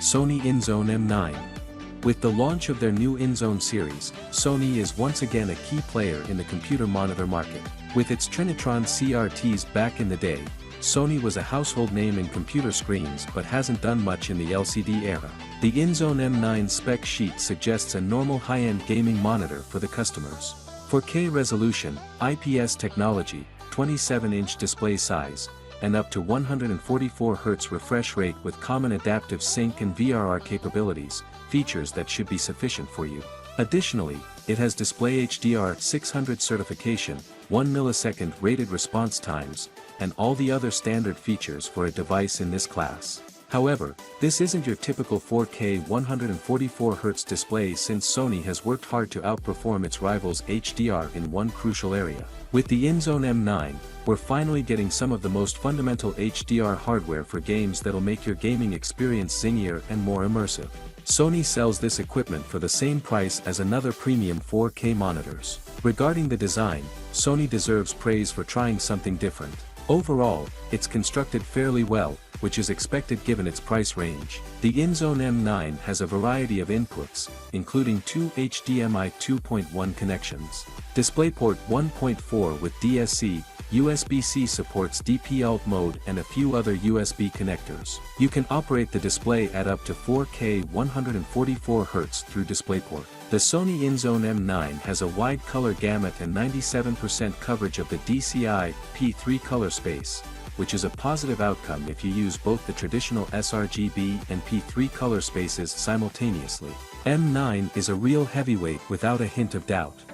Sony Inzone M9. With the launch of their new Inzone series, Sony is once again a key player in the computer monitor market. With its Trinitron CRTs back in the day, Sony was a household name in computer screens but hasn't done much in the LCD era. The Inzone M9 spec sheet suggests a normal high-end gaming monitor for the customers. 4K resolution, IPS technology, 27-inch display size, and up to 144Hz refresh rate with common adaptive sync and VRR capabilities, features that should be sufficient for you. Additionally, it has Display HDR 600 certification, 1 millisecond rated response times, and all the other standard features for a device in this class. However, this isn't your typical 4K 144Hz display since Sony has worked hard to outperform its rivals HDR in one crucial area. With the Inzone M9, we're finally getting some of the most fundamental HDR hardware for games that'll make your gaming experience zingier and more immersive. Sony sells this equipment for the same price as another premium 4K monitors. Regarding the design, Sony deserves praise for trying something different. Overall, it's constructed fairly well, which is expected given its price range. The Inzone M9 has a variety of inputs, including two HDMI 2.1 connections, DisplayPort 1.4 with DSC, USB-C supports DP Alt mode and a few other USB connectors. You can operate the display at up to 4K 144Hz through DisplayPort. The Sony Inzone M9 has a wide color gamut and 97% coverage of the DCI P3 color space, which is a positive outcome if you use both the traditional sRGB and P3 color spaces simultaneously. M9 is a real heavyweight without a hint of doubt.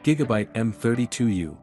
Gigabyte M32U.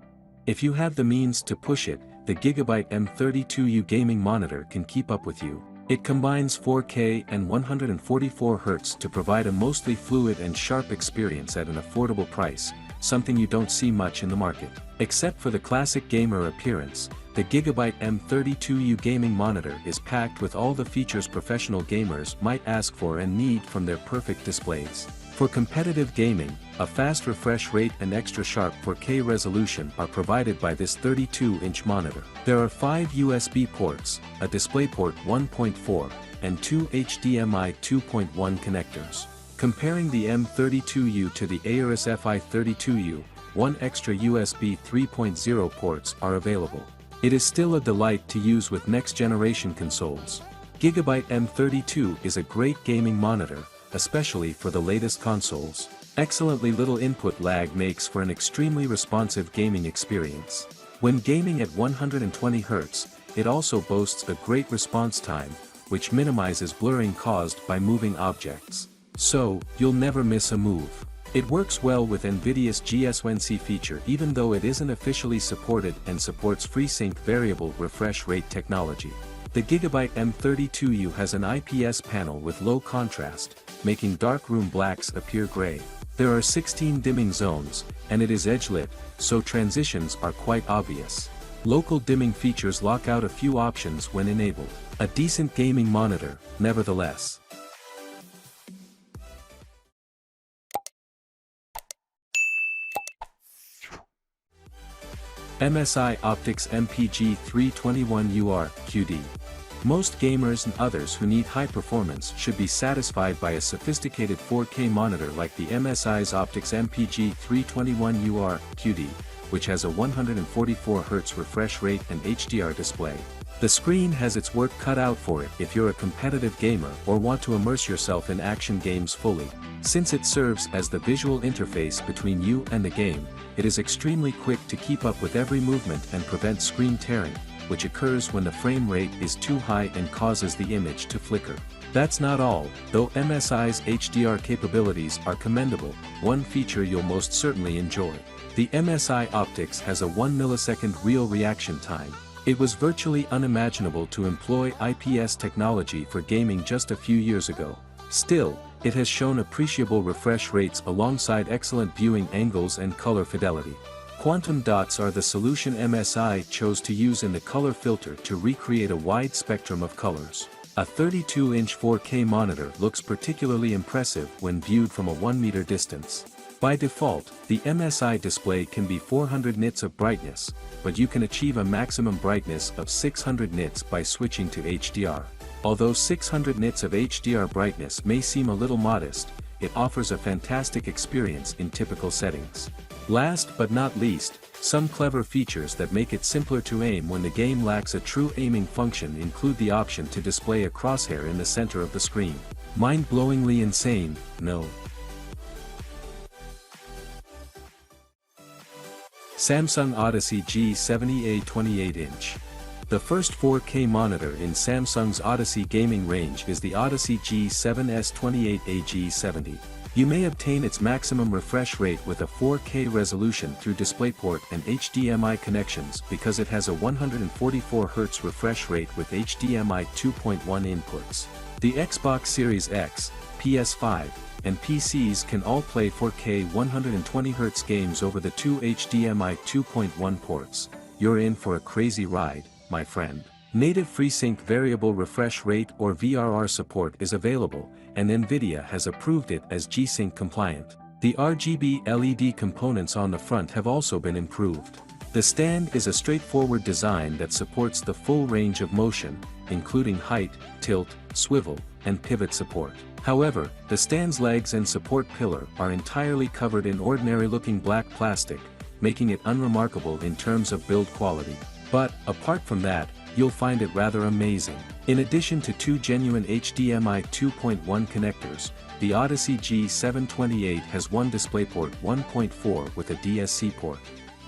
If you have the means to push it, the Gigabyte M32U gaming monitor can keep up with you. It combines 4K and 144Hz to provide a mostly fluid and sharp experience at an affordable price, something you don't see much in the market. Except for the classic gamer appearance, the Gigabyte M32U gaming monitor is packed with all the features professional gamers might ask for and need from their perfect displays. For competitive gaming, a fast refresh rate and extra sharp 4K resolution are provided by this 32-inch monitor. There are 5 USB ports, a DisplayPort 1.4, and 2 HDMI 2.1 connectors. Comparing the M32U to the Aorus FI32U, 1 extra USB 3.0 ports are available. It is still a delight to use with next-generation consoles. Gigabyte M32 is a great gaming monitor, especially for the latest consoles. Excellently little input lag makes for an extremely responsive gaming experience. When gaming at 120Hz, it also boasts a great response time, which minimizes blurring caused by moving objects. So, you'll never miss a move. It works well with NVIDIA's GSWNC feature even though it isn't officially supported and supports FreeSync variable refresh rate technology. The Gigabyte M32U has an IPS panel with low contrast, making darkroom blacks appear gray. There are 16 dimming zones, and it is edge-lit, so transitions are quite obvious. Local dimming features lock out a few options when enabled. A decent gaming monitor, nevertheless. MSI Optix MPG 321UR QD. Most gamers and others who need high performance should be satisfied by a sophisticated 4K monitor like the MSI's Optix MPG 321UR QD, which has a 144Hz refresh rate and HDR display. The screen has its work cut out for it if you're a competitive gamer or want to immerse yourself in action games fully. Since it serves as the visual interface between you and the game, it is extremely quick to keep up with every movement and prevent screen tearing, which occurs when the frame rate is too high and causes the image to flicker. That's not all, though MSI's HDR capabilities are commendable. One feature you'll most certainly enjoy. The MSI Optix has a 1 millisecond real reaction time. It was virtually unimaginable to employ IPS technology for gaming just a few years ago. Still, it has shown appreciable refresh rates alongside excellent viewing angles and color fidelity. Quantum dots are the solution MSI chose to use in the color filter to recreate a wide spectrum of colors. A 32-inch 4K monitor looks particularly impressive when viewed from a 1-meter distance. By default, the MSI display can be 400 nits of brightness, but you can achieve a maximum brightness of 600 nits by switching to HDR. Although 600 nits of HDR brightness may seem a little modest, it offers a fantastic experience in typical settings. Last but not least, some clever features that make it simpler to aim when the game lacks a true aiming function include the option to display a crosshair in the center of the screen. Mind-blowingly insane, no? Samsung Odyssey G70A 28-inch. The first 4K monitor in Samsung's Odyssey gaming range is the Odyssey G7S28A G70. You may obtain its maximum refresh rate with a 4K resolution through DisplayPort and HDMI connections because it has a 144Hz refresh rate with HDMI 2.1 inputs. The Xbox Series X, PS5, and PCs can all play 4K 120Hz games over the two HDMI 2.1 ports. You're in for a crazy ride, my friend. Native FreeSync variable refresh rate or VRR support is available, and Nvidia has approved it as G-Sync compliant. The RGB LED components on the front have also been improved. The stand is a straightforward design that supports the full range of motion, including height, tilt, swivel, and pivot support. However, the stand's legs and support pillar are entirely covered in ordinary-looking black plastic, making it unremarkable in terms of build quality. But, apart from that, you'll find it rather amazing. In addition to two genuine HDMI 2.1 connectors, the Odyssey G728 has one DisplayPort 1.4 with a DSC port.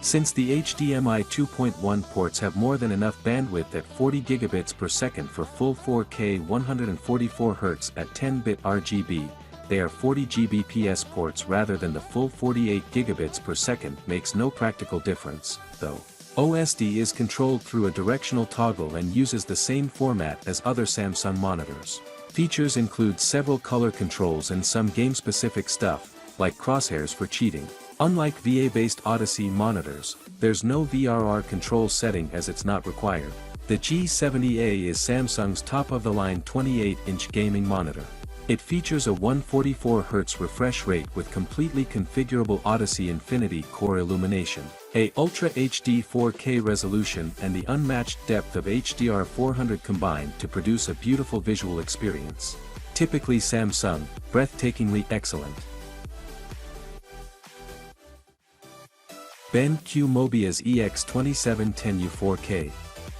Since the HDMI 2.1 ports have more than enough bandwidth at 40 gigabits per second for full 4K 144Hz at 10-bit RGB, they are 40 Gbps ports rather than the full 48 gigabits per second makes no practical difference, though. OSD is controlled through a directional toggle and uses the same format as other Samsung monitors. Features include several color controls and some game-specific stuff, like crosshairs for cheating. Unlike VA-based Odyssey monitors, there's no VRR control setting as it's not required. The G70A is Samsung's top-of-the-line 28-inch gaming monitor. It features a 144Hz refresh rate with completely configurable Odyssey Infinity Core illumination, a Ultra HD 4K resolution and the unmatched depth of HDR 400 combined to produce a beautiful visual experience. Typically Samsung, breathtakingly excellent. BenQ MOBIUZ EX2710U 4K.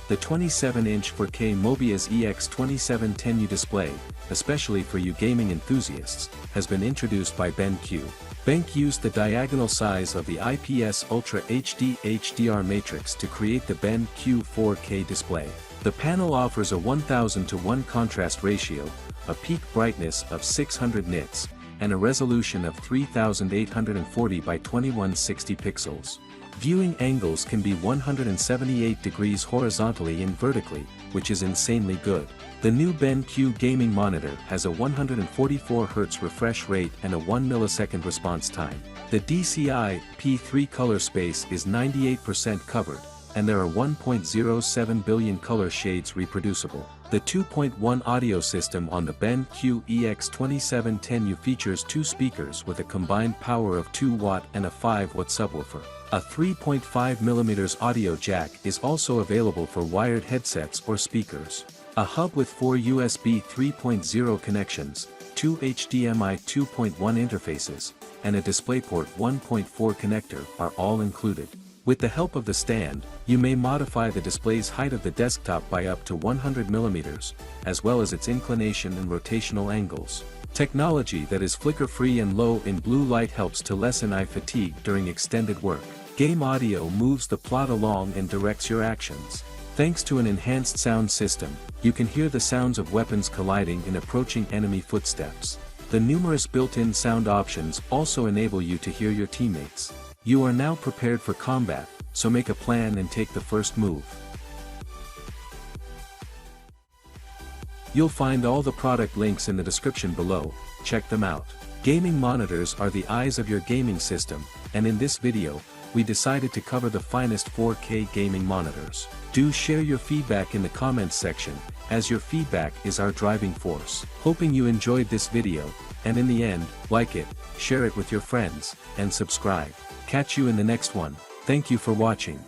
The 27-inch 4K MOBIUZ EX2710U display, especially for you gaming enthusiasts, has been introduced by BenQ. BenQ used the diagonal size of the IPS Ultra HD HDR matrix to create the BenQ 4K display. The panel offers a 1000:1 contrast ratio, a peak brightness of 600 nits, and a resolution of 3840 by 2160 pixels. Viewing angles can be 178 degrees horizontally and vertically, which is insanely good. The new BenQ gaming monitor has a 144Hz refresh rate and a 1 millisecond response time. The DCI-P3 color space is 98% covered, and there are 1.07 billion color shades reproducible. The 2.1 audio system on the BenQ EX2710U features two speakers with a combined power of 2 watt and a 5 watt subwoofer. A 3.5mm audio jack is also available for wired headsets or speakers. A hub with 4 USB 3.0 connections, 2 HDMI 2.1 interfaces, and a DisplayPort 1.4 connector are all included. With the help of the stand, you may modify the display's height of the desktop by up to 100mm, as well as its inclination and rotational angles. Technology that is flicker-free and low in blue light helps to lessen eye fatigue during extended work. Game audio moves the plot along and directs your actions. Thanks to an enhanced sound system, you can hear the sounds of weapons colliding and approaching enemy footsteps. The numerous built-in sound options also enable you to hear your teammates. You are now prepared for combat, so make a plan and take the first move. You'll find all the product links in the description below, check them out. Gaming monitors are the eyes of your gaming system, and in this video, we decided to cover the finest 4K gaming monitors. Do share your feedback in the comments section, as your feedback is our driving force. Hoping you enjoyed this video, and in the end, like it, share it with your friends, and subscribe. Catch you in the next one. Thank you for watching.